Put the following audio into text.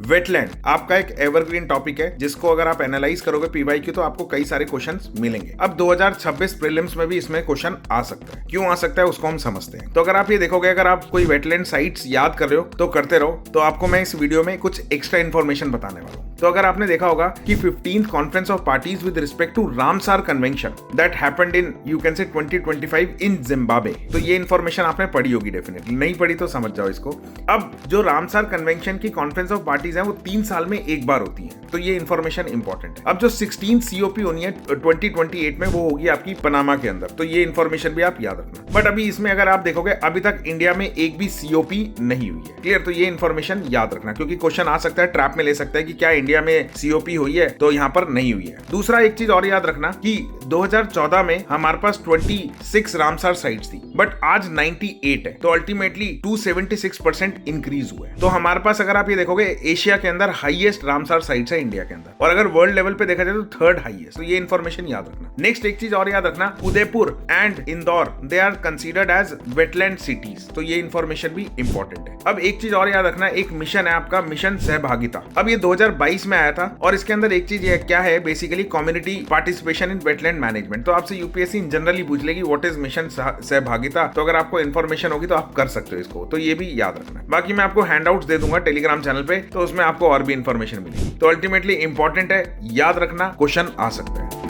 Wetland आपका एक evergreen topic है जिसको अगर आप एनालाइज करोगे पीवाई की तो आपको कई सारे क्वेश्चंस मिलेंगे। अब 2026 प्रीलिम्स में भी इसमें क्वेश्चन आ सकता है। क्यों आ सकता है उसको हम समझते हैं। तो अगर आप ये देखोगे, अगर आप कोई वेटलैंड साइट्स याद कर रहे हो तो करते रहो, तो आपको मैं इस वीडियो में कुछ एक्स्ट्रा इन्फॉर्मेशन बताने वाला हूँ। तो अगर आपने देखा होगा कि 15th conference of parties with respect to Ramsar convention that happened in you can say 2025 in Zimbabwe, तो ये इन्फॉर्मेशन आपने पढ़ी होगी डेफिनेटली, नहीं पढ़ी तो समझ जाओ इसको। अब जो रामसार कन्वेंशन की कॉन्फ्रेंस ऑफ पार्टीज है वो 3 साल में एक बार होती है, तो ये इन्फॉर्मेशन इंपॉर्टेंट है। अब जो 16 COP होनी है 2028 में वो होगी आपकी पनामा के अंदर, तो ये इन्फॉर्मेशन भी आप याद रखना। बट अभी इसमें अगर आप देखोगे अभी तक इंडिया में एक भी COP नहीं हुई है। क्लियर? तो ये इन्फॉर्मेशन याद रखना क्योंकि क्वेश्चन आ सकता है, ट्रैप में ले सकता है कि क्या इंडिया में COP हुई है, तो यहाँ पर नहीं हुई है। दूसरा एक चीज और याद रखना कि 2014 में हमारे पास 26 रामसार साइट्स थी बट आज 98 है, तो अल्टीमेटली 276% इंक्रीज हुआ है। तो हमारे पास अगर आप ये देखोगे एशिया के अंदर हाईएस्ट रामसार साइट्स है इंडिया के अंदर, और अगर वर्ल्ड लेवल पे देखा जाए तो 3rd हाईएस्ट। तो ये इन्फॉर्मेशन याद रखना। नेक्स्ट एक चीज और याद रखना, Udaipur and Indore they are considered as wetland cities, तो ये इन्फॉर्मेशन भी इंपॉर्टेंट है। अब एक चीज और याद रखना, एक मिशन है आपका मिशन सहभागिता। अब ये 2022 में आया था और इसके अंदर एक चीज क्या है, basically community participation in wetland management. तो आपसे यूपीएससी जनरली पूछ लेगी व्हाट इज मिशन सहभागिता, तो अगर आपको इन्फॉर्मेशन होगी तो आप कर सकते हो इसको, तो ये भी याद रखना। बाकी मैं आपको हैंडआउट्स दे दूंगा टेलीग्राम चैनल पे, तो उसमें आपको और भी इन्फॉर्मेशन मिलेगी। तो अल्टीमेटली इंपॉर्टेंट है, याद रखना, क्वेश्चन आ सकता है।